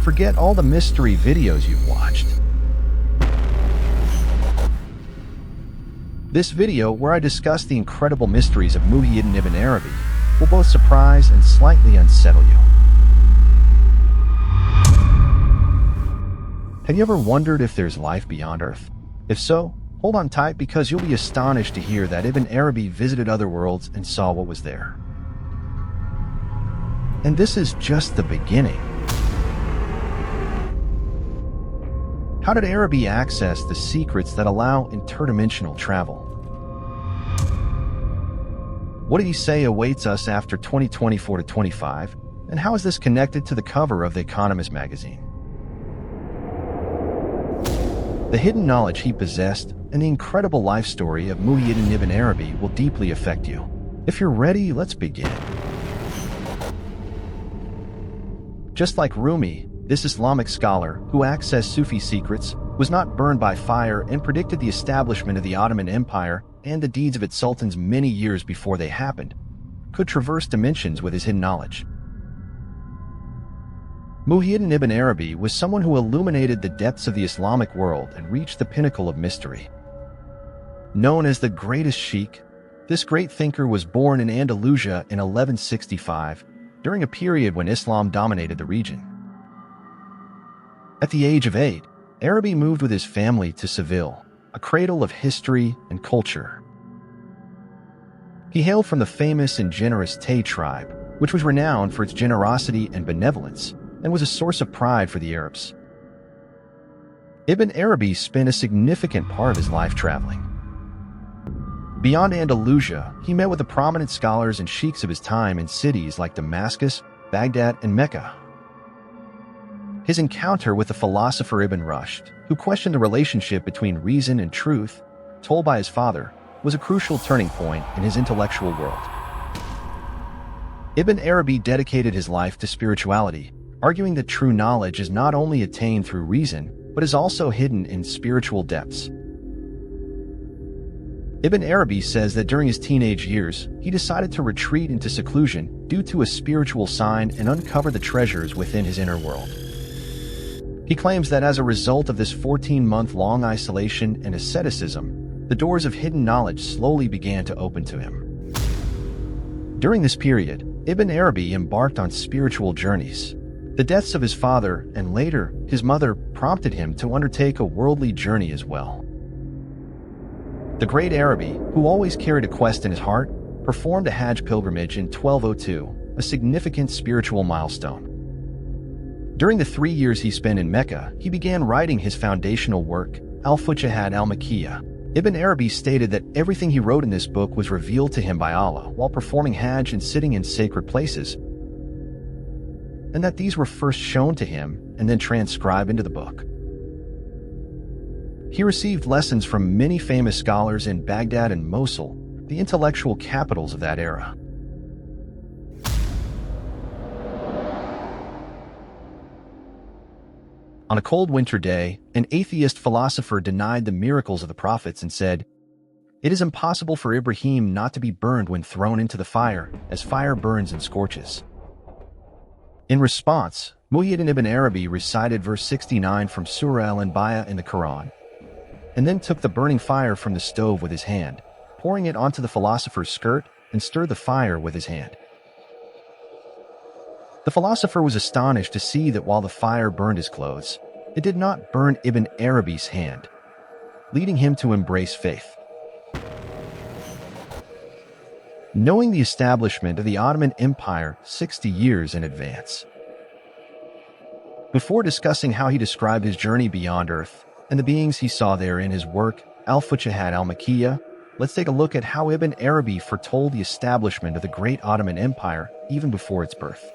forget all the mystery videos you've watched. This video, where I discuss the incredible mysteries of Muhyiddin Ibn Arabi, will both surprise and slightly unsettle you. Have you ever wondered if there's life beyond Earth? If so, hold on tight, because you'll be astonished to hear that Ibn Arabi visited other worlds and saw what was there. And this is just the beginning. How did Arabi access the secrets that allow interdimensional travel? What did he say awaits us after 2024-25? And how is this connected to the cover of The Economist magazine? The hidden knowledge he possessed and the incredible life story of Muhyiddin Ibn Arabi will deeply affect you. If you're ready, let's begin. Just like Rumi, this Islamic scholar, who accessed Sufi secrets, was not burned by fire and predicted the establishment of the Ottoman Empire and the deeds of its sultans many years before they happened, could traverse dimensions with his hidden knowledge. Muhyiddin Ibn Arabi was someone who illuminated the depths of the Islamic world and reached the pinnacle of mystery. Known as the greatest sheikh, this great thinker was born in Andalusia in 1165, during a period when Islam dominated the region. At the age of 8, Arabi moved with his family to Seville, a cradle of history and culture. He hailed from the famous and generous Tay tribe, which was renowned for its generosity and benevolence, and was a source of pride for the Arabs. Ibn Arabi spent a significant part of his life traveling. Beyond Andalusia, he met with the prominent scholars and sheikhs of his time in cities like Damascus, Baghdad, and Mecca. His encounter with the philosopher Ibn Rushd, who questioned the relationship between reason and truth, told by his father, was a crucial turning point in his intellectual world. Ibn Arabi dedicated his life to spirituality, arguing that true knowledge is not only attained through reason, but is also hidden in spiritual depths. Ibn Arabi says that during his teenage years, he decided to retreat into seclusion due to a spiritual sign and uncover the treasures within his inner world. He claims that as a result of this 14-month-long isolation and asceticism, the doors of hidden knowledge slowly began to open to him. During this period, Ibn Arabi embarked on spiritual journeys. The deaths of his father and later his mother prompted him to undertake a worldly journey as well. The great Arabi, who always carried a quest in his heart, performed a Hajj pilgrimage in 1202, a significant spiritual milestone. During the 3 years he spent in Mecca, he began writing his foundational work, Al-Futuhat al-Makkiyah. Ibn Arabi stated that everything he wrote in this book was revealed to him by Allah while performing Hajj and sitting in sacred places, and that these were first shown to him and then transcribed into the book. He received lessons from many famous scholars in Baghdad and Mosul, the intellectual capitals of that era. On a cold winter day, an atheist philosopher denied the miracles of the prophets and said, "It is impossible for Ibrahim not to be burned when thrown into the fire, as fire burns and scorches." In response, Muhyiddin Ibn Arabi recited verse 69 from Surah Al-Anbiya in the Qur'an, and then took the burning fire from the stove with his hand, pouring it onto the philosopher's skirt, and stirred the fire with his hand. The philosopher was astonished to see that while the fire burned his clothes, it did not burn Ibn Arabi's hand, leading him to embrace faith. Knowing the establishment of the Ottoman Empire 60 years in advance. Before discussing how he described his journey beyond Earth and the beings he saw there in his work, Al-Futuhat al-Makkiyah, let's take a look at how Ibn Arabi foretold the establishment of the great Ottoman Empire even before its birth.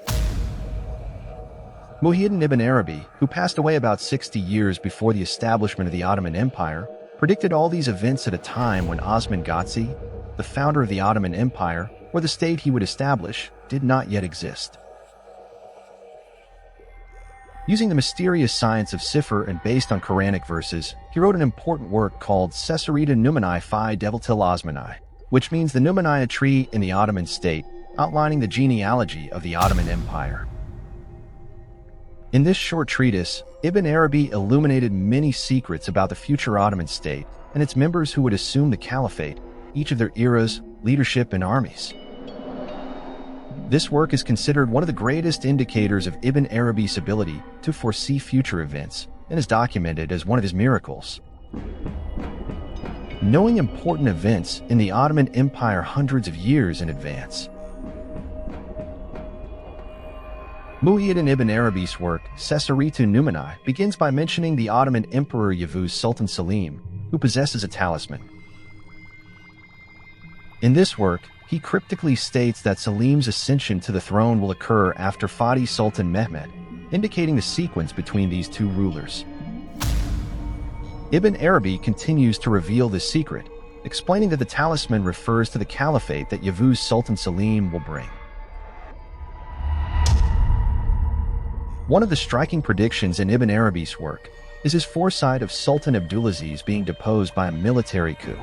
Muhyiddin Ibn Arabi, who passed away about 60 years before the establishment of the Ottoman Empire, predicted all these events at a time when Osman Gazi, the founder of the Ottoman Empire, or the state he would establish, did not yet exist. Using the mysterious science of Cipher and based on Quranic verses, he wrote an important work called Sesarita Numani Fi Deviltil Osmani, which means the Numania tree in the Ottoman state, outlining the genealogy of the Ottoman Empire. In this short treatise, Ibn Arabi illuminated many secrets about the future Ottoman state and its members who would assume the caliphate, each of their eras, leadership, and armies. This work is considered one of the greatest indicators of Ibn Arabi's ability to foresee future events and is documented as one of his miracles. Knowing important events in the Ottoman Empire hundreds of years in advance. Muhyiddin Ibn Arabi's work, Sesaritu Numani, begins by mentioning the Ottoman Emperor Yavuz Sultan Selim, who possesses a talisman. In this work, he cryptically states that Selim's ascension to the throne will occur after Fatih Sultan Mehmed, indicating the sequence between these two rulers. Ibn Arabi continues to reveal this secret, explaining that the talisman refers to the caliphate that Yavuz Sultan Selim will bring. One of the striking predictions in Ibn Arabi's work is his foresight of Sultan Abdulaziz being deposed by a military coup.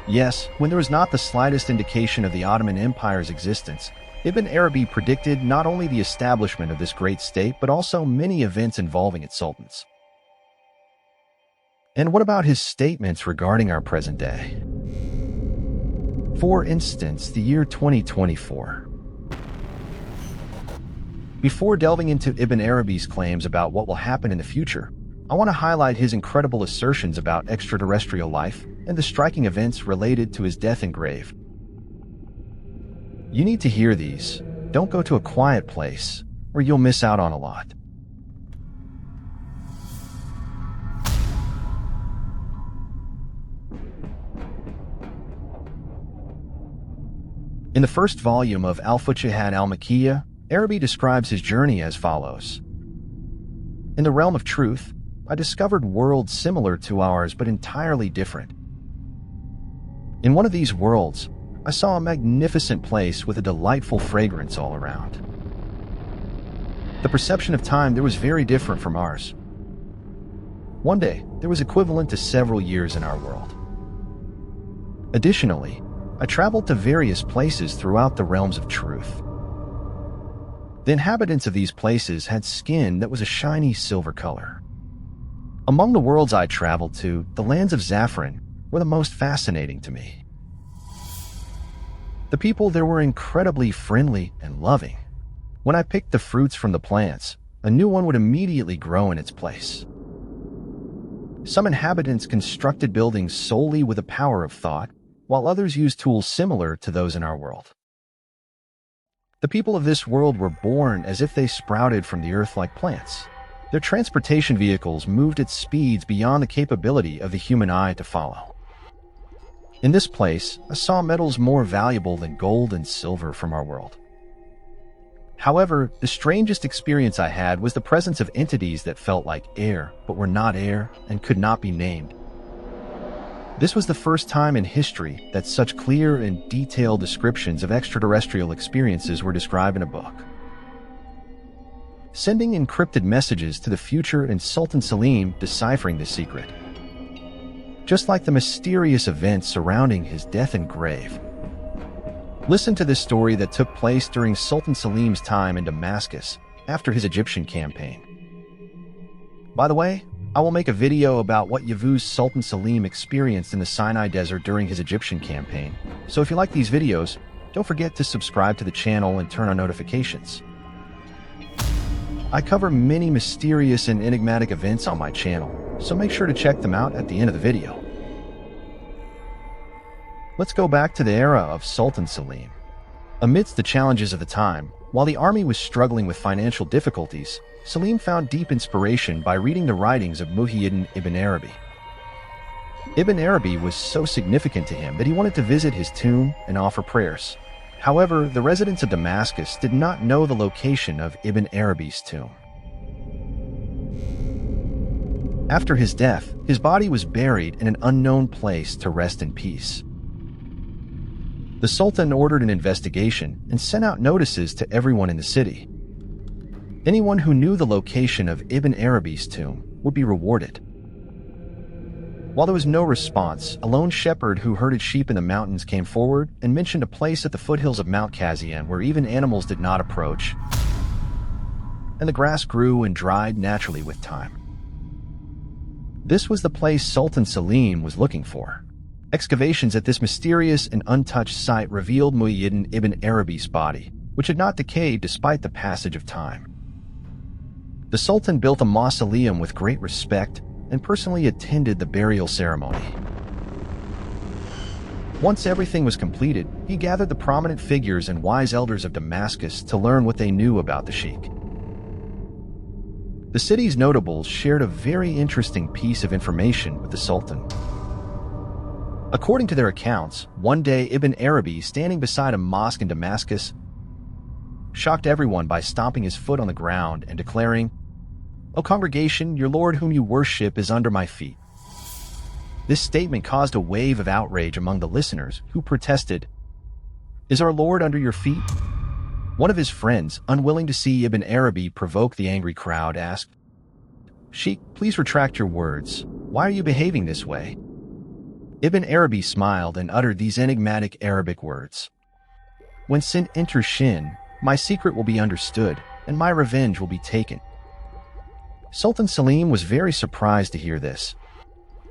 Yes, when there was not the slightest indication of the Ottoman Empire's existence, Ibn Arabi predicted not only the establishment of this great state, but also many events involving its sultans. And what about his statements regarding our present day? For instance, the year 2024. Before delving into Ibn Arabi's claims about what will happen in the future, I want to highlight his incredible assertions about extraterrestrial life and the striking events related to his death and grave. You need to hear these. Don't go to a quiet place, or you'll miss out on a lot. In the first volume of Al-Futuhat al-Makkiyah, Arabi describes his journey as follows. In the realm of truth, I discovered worlds similar to ours but entirely different. In one of these worlds, I saw a magnificent place with a delightful fragrance all around. The perception of time there was very different from ours. One day, there was equivalent to several years in our world. Additionally, I traveled to various places throughout the realms of truth. The inhabitants of these places had skin that was a shiny silver color. Among the worlds I traveled to, the lands of Zafran were the most fascinating to me. The people there were incredibly friendly and loving. When I picked the fruits from the plants, a new one would immediately grow in its place. Some inhabitants constructed buildings solely with the power of thought, while others used tools similar to those in our world. The people of this world were born as if they sprouted from the earth like plants. Their transportation vehicles moved at speeds beyond the capability of the human eye to follow. In this place, I saw metals more valuable than gold and silver from our world. However, the strangest experience I had was the presence of entities that felt like air, but were not air and could not be named. This was the first time in history that such clear and detailed descriptions of extraterrestrial experiences were described in a book. Sending encrypted messages to the future and Sultan Selim deciphering the secret. Just like the mysterious events surrounding his death and grave. Listen to this story that took place during Sultan Selim's time in Damascus after his Egyptian campaign. By the way, I will make a video about what Yavuz Sultan Selim experienced in the Sinai Desert during his Egyptian campaign, so if you like these videos, don't forget to subscribe to the channel and turn on notifications. I cover many mysterious and enigmatic events on my channel, so make sure to check them out at the end of the video. Let's go back to the era of Sultan Selim. Amidst the challenges of the time, while the army was struggling with financial difficulties, Selim found deep inspiration by reading the writings of Muhyiddin Ibn Arabi. Ibn Arabi was so significant to him that he wanted to visit his tomb and offer prayers. However, the residents of Damascus did not know the location of Ibn Arabi's tomb. After his death, his body was buried in an unknown place to rest in peace. The Sultan ordered an investigation and sent out notices to everyone in the city. Anyone who knew the location of Ibn Arabi's tomb would be rewarded. While there was no response, a lone shepherd who herded sheep in the mountains came forward and mentioned a place at the foothills of Mount Kazian where even animals did not approach. and the grass grew and dried naturally with time. This was the place Sultan Selim was looking for. Excavations at this mysterious and untouched site revealed Muhyiddin Ibn Arabi's body, which had not decayed despite the passage of time. The Sultan built a mausoleum with great respect and personally attended the burial ceremony. Once everything was completed, he gathered the prominent figures and wise elders of Damascus to learn what they knew about the sheikh. The city's notables shared a very interesting piece of information with the Sultan. According to their accounts, one day Ibn Arabi, standing beside a mosque in Damascus, shocked everyone by stomping his foot on the ground and declaring, "O congregation, your Lord whom you worship is under my feet." This statement caused a wave of outrage among the listeners, who protested, "Is our Lord under your feet?" One of his friends, unwilling to see Ibn Arabi provoke the angry crowd, asked, "Sheikh, please retract your words. Why are you behaving this way?" Ibn Arabi smiled and uttered these enigmatic Arabic words, "When sin enters Shin, my secret will be understood, and my revenge will be taken." Sultan Selim was very surprised to hear this,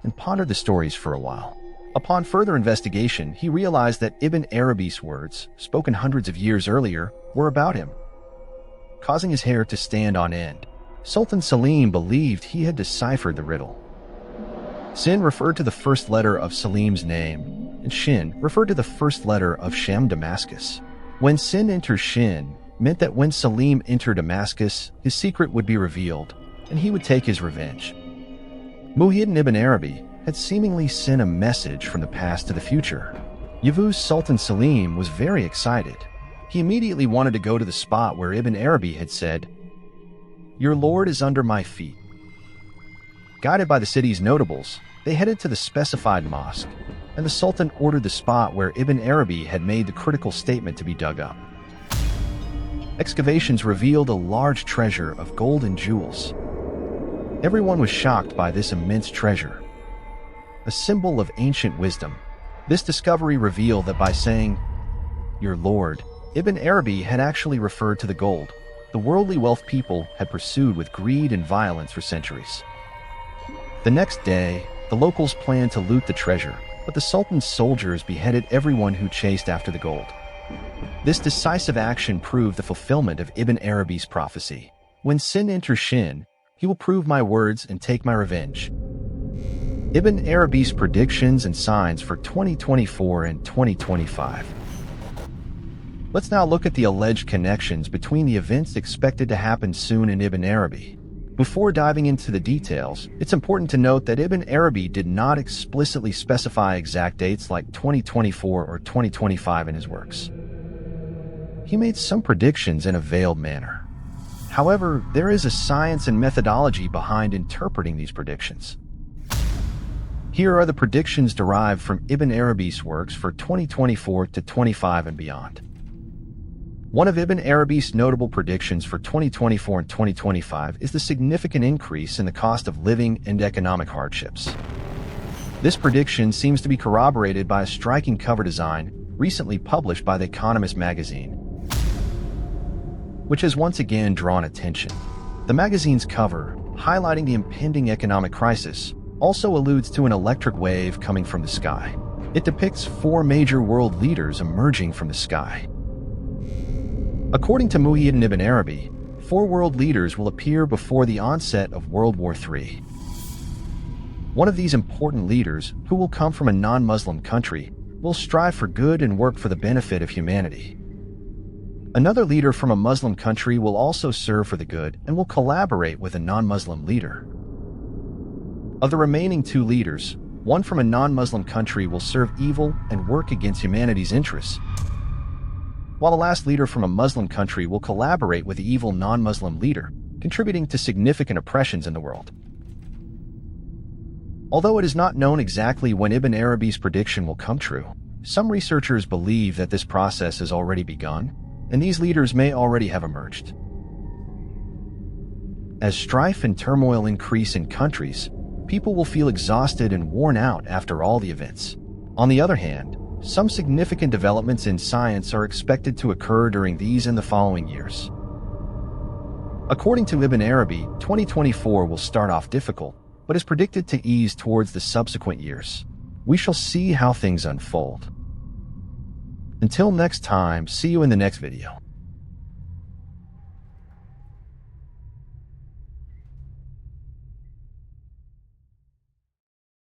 and pondered the stories for a while. Upon further investigation, he realized that Ibn Arabi's words, spoken hundreds of years earlier, were about him, causing his hair to stand on end. Sultan Selim believed he had deciphered the riddle. Sin referred to the first letter of Selim's name, and Shin referred to the first letter of Shem, Damascus. When Sin enters Shin meant that when Selim entered Damascus, his secret would be revealed, and he would take his revenge. Muhyiddin Ibn Arabi had seemingly sent a message from the past to the future. Yavuz Sultan Selim was very excited. He immediately wanted to go to the spot where Ibn Arabi had said, "Your Lord is under my feet." Guided by the city's notables, they headed to the specified mosque, and the Sultan ordered the spot where Ibn Arabi had made the critical statement to be dug up. Excavations revealed a large treasure of gold and jewels. Everyone was shocked by this immense treasure, a symbol of ancient wisdom. This discovery revealed that by saying, "Your Lord," Ibn Arabi had actually referred to the gold, the worldly wealth people had pursued with greed and violence for centuries. The next day, the locals planned to loot the treasure, but the Sultan's soldiers beheaded everyone who chased after the gold. This decisive action proved the fulfillment of Ibn Arabi's prophecy. When sin enters Shin, he will prove my words and take my revenge. Ibn Arabi's predictions and signs for 2024 and 2025. Let's now look at the alleged connections between the events expected to happen soon in Ibn Arabi. Before diving into the details, it's important to note that Ibn Arabi did not explicitly specify exact dates like 2024 or 2025 in his works. He made some predictions in a veiled manner. However, there is a science and methodology behind interpreting these predictions. Here are the predictions derived from Ibn Arabi's works for 2024 to 25 and beyond. One of Ibn Arabi's notable predictions for 2024 and 2025 is the significant increase in the cost of living and economic hardships. This prediction seems to be corroborated by a striking cover design recently published by The Economist magazine, which has once again drawn attention. The magazine's cover, highlighting the impending economic crisis, also alludes to an electric wave coming from the sky. It depicts 4 major world leaders emerging from the sky. According to Muhyiddin Ibn Arabi, 4 world leaders will appear before the onset of World War III. One of these important leaders, who will come from a non-Muslim country, will strive for good and work for the benefit of humanity. Another leader from a Muslim country will also serve for the good and will collaborate with a non-Muslim leader. Of the remaining 2 leaders, one from a non-Muslim country will serve evil and work against humanity's interests, while the last leader from a Muslim country will collaborate with the evil non-Muslim leader, contributing to significant oppressions in the world. Although it is not known exactly when Ibn Arabi's prediction will come true, some researchers believe that this process has already begun, and these leaders may already have emerged. As strife and turmoil increase in countries, people will feel exhausted and worn out after all the events. On the other hand, some significant developments in science are expected to occur during these and the following years. According to Ibn Arabi, 2024 will start off difficult, but is predicted to ease towards the subsequent years. We shall see how things unfold. Until next time, see you in the next video.